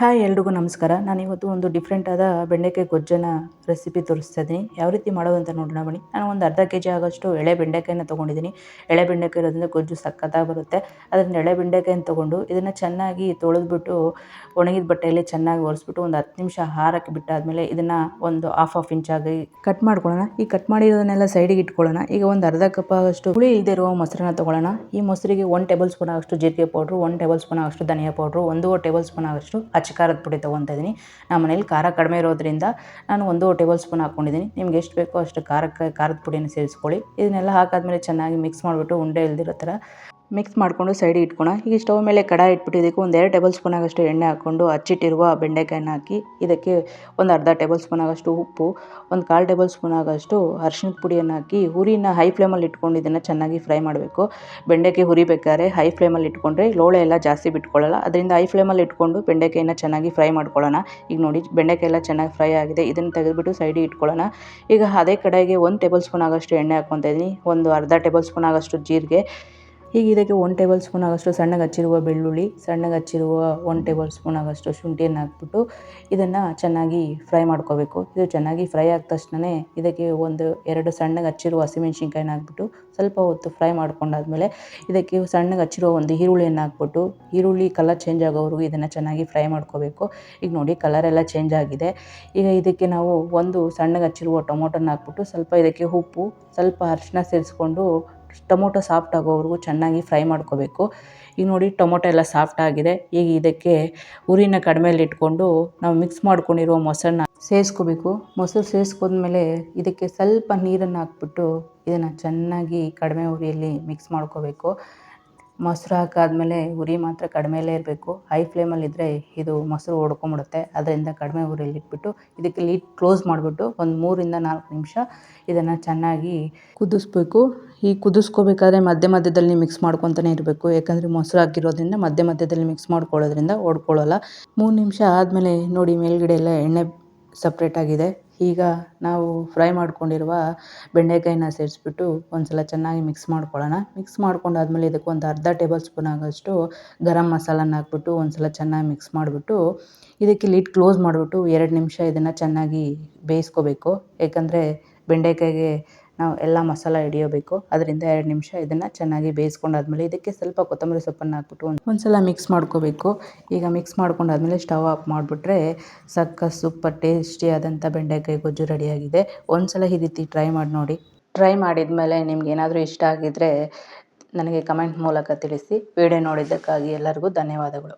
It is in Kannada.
ಹಾಯ್ ಎಲ್ರಿಗೂ ನಮಸ್ಕಾರ. ನಾನಿವತ್ತು ಒಂದು ಡಿಫ್ರೆಂಟ್ ಆದ ಬೆಂಡೆಕಾಯಿ ಗೊಜ್ಜನ್ನು ರೆಸಿಪಿ ತೋರಿಸ್ತಾ ಇದ್ದೀನಿ. ಯಾವ ರೀತಿ ಮಾಡೋದು ಅಂತ ನೋಡೋಣ ಬನ್ನಿ. ನಾನು ಒಂದು ಅರ್ಧ ಕೆಜಿ ಆಗೋಷ್ಟು ಎಳೆ ಬೆಂಡೆಕಾಯಿನ ತೊಗೊಂಡಿದ್ದೀನಿ. ಎಳೆ ಬೆಂಡೆಕಾಯಿ ಇರೋದ್ರಿಂದ ಗೊಜ್ಜು ಸಕ್ಕತ್ತಾಗಿ ಬರುತ್ತೆ. ಅದರಿಂದ ಎಳೆ ಬೆಂಡೆಕಾಯಿನ ತೊಗೊಂಡು ಇದನ್ನು ಚೆನ್ನಾಗಿ ತೊಳೆದ್ಬಿಟ್ಟು ಒಣಗಿದ ಬಟ್ಟೆಯಲ್ಲಿ ಚೆನ್ನಾಗಿ ಒರೆಸ್ಬಿಟ್ಟು ಒಂದು 10 ನಿಮಿಷ ಹಾರಕ್ಕೆ ಬಿಟ್ಟಾದಮೇಲೆ ಇದನ್ನು ಒಂದು ಹಾಫ್ ಇಂಚಾಗಿ ಕಟ್ ಮಾಡ್ಕೊಳ್ಳೋಣ. ಈ ಕಟ್ ಮಾಡಿರೋದನ್ನೆಲ್ಲ ಸೈಡಿಗೆ ಇಟ್ಕೊಳ್ಳೋಣ. ಈಗ ಒಂದು ಅರ್ಧ ಕಪ್ ಆಗೋಷ್ಟು ಹುಳಿ ಇಲ್ಲದೆ ಇರುವ ಮೊಸರನ್ನ ತೊಗೊಳ್ಳೋಣ. ಈ ಮೊಸರಿಗೆ 1 ಟೇಬಲ್ ಸ್ಪೂನ್ ಆಗೋಷ್ಟು ಜೀರಿಗೆ ಪೌಡ್ರು, 1 ಟೇಬಲ್ ಸ್ಪೂನ್ ಆಗೋಷ್ಟು ಧನಿಯಾ ಪೌಡ್ರು, 1 ಟೇಬಲ್ ಸ್ಪೂನ್ ಆಗೋಷ್ಟು ಅಚ್ಚ ಖಾರದ ಪುಡಿ ತೊಗೊತಾ ಇದ್ದೀನಿ. ನಮ್ಮ ಮನೇಲಿ ಖಾರ ಕಡಿಮೆ ಇರೋದ್ರಿಂದ ನಾನು 1 ಟೇಬಲ್ ಸ್ಪೂನ್ ಹಾಕ್ಕೊಂಡಿದ್ದೀನಿ. ನಿಮ್ಗೆ ಎಷ್ಟು ಬೇಕೋ ಅಷ್ಟು ಖಾರದ ಪುಡಿನ ಸೇರಿಸ್ಕೊಳ್ಳಿ. ಇದನ್ನೆಲ್ಲ ಹಾಕಾದ್ಮೇಲೆ ಚೆನ್ನಾಗಿ ಮಿಕ್ಸ್ ಮಾಡಿಬಿಟ್ಟು ಉಂಡೆ ಇಲ್ದಿರೋ ಥರ ಮಿಕ್ಸ್ ಮಾಡಿಕೊಂಡು ಸೈಡಿಗೆ ಇಟ್ಕೊಳ. ಈಗ ಸ್ಟವ್ ಮೇಲೆ ಕಡಾಯಿ ಇಟ್ಬಿಟ್ಟು ಇದಕ್ಕೆ ಒಂದು 2 ಟೇಬಲ್ ಸ್ಪೂನ್ ಆಗೋಷ್ಟು ಎಣ್ಣೆ ಹಾಕ್ಕೊಂಡು ಹಚ್ಚಿಟ್ಟಿರುವ ಬೆಂಡೆಕಾಯಿನ ಹಾಕಿ ಇದಕ್ಕೆ ಒಂದು ಅರ್ಧ ಟೇಬಲ್ ಸ್ಪೂನ್ ಆಗೋಷ್ಟು ಉಪ್ಪು, ಒಂದು 1/4 ಟೇಬಲ್ ಸ್ಪೂನ್ ಆಗೋಷ್ಟು ಅರಿಶಿಣದ ಪುಡಿಯನ್ನು ಹಾಕಿ ಉರಿನ ಹೈ ಫ್ಲೇಮಲ್ಲಿ ಇಟ್ಕೊಂಡು ಇದನ್ನು ಚೆನ್ನಾಗಿ ಫ್ರೈ ಮಾಡಬೇಕು. ಬೆಂಡೆಕಾಯಿ ಹುರಿಬೇಕಾದ್ರೆ ಹೈ ಫ್ಲೇಮಲ್ಲಿ ಇಟ್ಕೊಂಡ್ರೆ ಲೋಳೆ ಎಲ್ಲ ಜಾಸ್ತಿ ಬಿಟ್ಕೊಳ್ಳಲ್ಲ. ಅದರಿಂದ ಹೈ ಫ್ಲೇಮಲ್ಲಿ ಇಟ್ಕೊಂಡು ಬೆಂಡೆಕಾಯಿನ ಚೆನ್ನಾಗಿ ಫ್ರೈ ಮಾಡ್ಕೊಳ್ಳೋಣ. ಈಗ ನೋಡಿ ಬೆಂಡೆಕಾಯಿ ಎಲ್ಲ ಚೆನ್ನಾಗಿ ಫ್ರೈ ಆಗಿದೆ. ಇದನ್ನು ತೆಗೆದುಬಿಟ್ಟು ಸೈಡಿಗೆ ಇಟ್ಕೊಳ್ಳೋಣ. ಈಗ ಅದೇ ಕಡೆಗೆ 1 ಟೇಬಲ್ ಸ್ಪೂನ್ ಆಗೋಷ್ಟು ಎಣ್ಣೆ ಹಾಕ್ಕೊತಾ ಇದ್ದೀನಿ. ಒಂದು ಅರ್ಧ ಟೇಬಲ್ ಸ್ಪೂನ್ ಆಗೋಷ್ಟು ಜೀರಿಗೆ, ಈಗ ಇದಕ್ಕೆ 1 ಟೇಬಲ್ ಸ್ಪೂನ್ ಆಗೋಷ್ಟು ಸಣ್ಣಗೆ ಹಚ್ಚಿರುವ ಬೆಳ್ಳುಳ್ಳಿ, ಸಣ್ಣಗೆ ಹಚ್ಚಿರುವ 1 ಟೇಬಲ್ ಸ್ಪೂನ್ ಆಗೋಷ್ಟು ಶುಂಠಿಯನ್ನು ಹಾಕ್ಬಿಟ್ಟು ಇದನ್ನು ಚೆನ್ನಾಗಿ ಫ್ರೈ ಮಾಡ್ಕೋಬೇಕು. ಇದು ಚೆನ್ನಾಗಿ ಫ್ರೈ ಆದ ತಕ್ಷಣ ಇದಕ್ಕೆ 1-2 ಸಣ್ಣಗೆ ಹಚ್ಚಿರುವ ಹಸಿಮೆಣ್ಸಿನ್ಕಾಯಿನ ಹಾಕ್ಬಿಟ್ಟು ಸ್ವಲ್ಪ ಹೊತ್ತು ಫ್ರೈ ಮಾಡ್ಕೊಂಡಾದ್ಮೇಲೆ ಇದಕ್ಕೆ ಸಣ್ಣಗೆ ಹಚ್ಚಿರೋ ಒಂದು ಈರುಳ್ಳಿಯನ್ನು ಹಾಕ್ಬಿಟ್ಟು ಈರುಳ್ಳಿ ಕಲರ್ ಚೇಂಜ್ ಆಗೋವರೆಗೂ ಇದನ್ನು ಚೆನ್ನಾಗಿ ಫ್ರೈ ಮಾಡ್ಕೋಬೇಕು. ಈಗ ನೋಡಿ ಕಲರ್ ಎಲ್ಲ ಚೇಂಜ್ ಆಗಿದೆ. ಈಗ ಇದಕ್ಕೆ ನಾವು ಒಂದು ಸಣ್ಣಗೆ ಹಚ್ಚಿರುವ ಟೊಮೊಟೊನ ಹಾಕ್ಬಿಟ್ಟು ಸ್ವಲ್ಪ ಇದಕ್ಕೆ ಉಪ್ಪು, ಸ್ವಲ್ಪ ಅರಿಶಿನ ಸೇರಿಸ್ಕೊಂಡು ಟೊಮೊಟೊ ಸಾಫ್ಟ್ ಆಗೋವರೆಗೂ ಚೆನ್ನಾಗಿ ಫ್ರೈ ಮಾಡ್ಕೋಬೇಕು. ಈಗ ನೋಡಿ ಟೊಮೊಟೊ ಎಲ್ಲ ಸಾಫ್ಟ್ ಆಗಿದೆ. ಈಗ ಇದಕ್ಕೆ ಉರಿನ ಕಡಿಮೆಯಲ್ಲಿ ಇಟ್ಕೊಂಡು ನಾವು ಮಿಕ್ಸ್ ಮಾಡ್ಕೊಂಡಿರೋ ಮೊಸರನ್ನ ಸೇರಿಸ್ಕೋಬೇಕು. ಮೊಸರು ಸೇರಿಸ್ಕೊಂಡ್ಮೇಲೆ ಇದಕ್ಕೆ ಸ್ವಲ್ಪ ನೀರನ್ನು ಹಾಕ್ಬಿಟ್ಟು ಇದನ್ನು ಚೆನ್ನಾಗಿ ಕಡಿಮೆ ಉರಿಯಲ್ಲಿ ಮಿಕ್ಸ್ ಮಾಡ್ಕೋಬೇಕು. ಮೊಸರು ಹಾಕಾದ್ಮೇಲೆ ಉರಿ ಮಾತ್ರ ಕಡಿಮೆಯಲ್ಲೇ ಇರಬೇಕು. ಹೈ ಫ್ಲೇಮಲ್ಲಿದ್ದರೆ ಇದು ಮೊಸರು ಒಡ್ಕೊಂಬಿಡುತ್ತೆ. ಅದರಿಂದ ಕಡಿಮೆ ಉರಿಯಲ್ಲಿ ಇಟ್ಬಿಟ್ಟು ಇದಕ್ಕೆ ಲಿಡ್ ಕ್ಲೋಸ್ ಮಾಡಿಬಿಟ್ಟು ಒಂದು 3-4 ನಿಮಿಷ ಇದನ್ನು ಚೆನ್ನಾಗಿ ಕುದಿಸ್ಬೇಕು. ಈ ಕುದಿಸ್ಕೋಬೇಕಾದ್ರೆ ಮಧ್ಯದಲ್ಲಿ ಮಿಕ್ಸ್ ಮಾಡ್ಕೊತಾನೆ ಇರಬೇಕು. ಯಾಕಂದರೆ ಮೊಸರು ಹಾಕಿರೋದ್ರಿಂದ ಮಧ್ಯದಲ್ಲಿ ಮಿಕ್ಸ್ ಮಾಡ್ಕೊಳ್ಳೋದ್ರಿಂದ ಒಡ್ಕೊಳ್ಳಲ್ಲ. 3 ನಿಮಿಷ ಆದಮೇಲೆ ನೋಡಿ ಮೇಲ್ಗಡೆ ಎಲ್ಲ ಎಣ್ಣೆ ಸಪ್ರೇಟ್ ಆಗಿದೆ. ಈಗ ನಾವು ಫ್ರೈ ಮಾಡ್ಕೊಂಡಿರುವ ಬೆಂಡೆಕಾಯಿನ ಸೇರಿಸ್ಬಿಟ್ಟು ಒಂದು ಸಲ ಚೆನ್ನಾಗಿ ಮಿಕ್ಸ್ ಮಾಡ್ಕೊಳ್ಳೋಣ. ಮಿಕ್ಸ್ ಮಾಡ್ಕೊಂಡಾದ್ಮೇಲೆ ಇದಕ್ಕೆ ಒಂದು ಅರ್ಧ ಟೇಬಲ್ ಸ್ಪೂನ್ ಆಗೋಷ್ಟು ಗರಂ ಮಸಾಲನ ಹಾಕ್ಬಿಟ್ಟು ಒಂದು ಸಲ ಚೆನ್ನಾಗಿ ಮಿಕ್ಸ್ ಮಾಡಿಬಿಟ್ಟು ಇದಕ್ಕೆ ಲಿಡ್ ಕ್ಲೋಸ್ ಮಾಡಿಬಿಟ್ಟು 2 ನಿಮಿಷ ಇದನ್ನು ಚೆನ್ನಾಗಿ ಬೇಯಿಸ್ಕೋಬೇಕು. ಯಾಕಂದರೆ ಬೆಂಡೆಕಾಯಿಗೆ ನಾವು ಎಲ್ಲ ಮಸಾಲ ಹಿಡಿಯೋಬೇಕು. ಅದರಿಂದ 2 ನಿಮಿಷ ಇದನ್ನು ಚೆನ್ನಾಗಿ ಬೇಯಿಸ್ಕೊಂಡಾದ್ಮೇಲೆ ಇದಕ್ಕೆ ಸ್ವಲ್ಪ ಕೊತ್ತಂಬರಿ ಸೊಪ್ಪನ್ನು ಹಾಕ್ಬಿಟ್ಟು ಒಂದು ಸಲ ಮಿಕ್ಸ್ ಮಾಡ್ಕೋಬೇಕು. ಈಗ ಮಿಕ್ಸ್ ಮಾಡ್ಕೊಂಡಾದ್ಮೇಲೆ ಸ್ಟವ್ ಆಫ್ ಮಾಡಿಬಿಟ್ರೆ ಸೂಪರ್ ಟೇಸ್ಟಿಯಾದಂಥ ಬೆಂಡೆಕಾಯಿ ಗೊಜ್ಜು ರೆಡಿಯಾಗಿದೆ. ಒಂದು ಸಲ ಈ ರೀತಿ ಟ್ರೈ ಮಾಡಿ ನೋಡಿ. ಟ್ರೈ ಮಾಡಿದ್ಮೇಲೆ ನಿಮ್ಗೆ ಏನಾದರೂ ಇಷ್ಟ ಆಗಿದ್ದರೆ ನನಗೆ ಕಮೆಂಟ್ ಮೂಲಕ ತಿಳಿಸಿ. ವಿಡಿಯೋ ನೋಡಿದ್ದಕ್ಕಾಗಿ ಎಲ್ಲರಿಗೂ ಧನ್ಯವಾದಗಳು.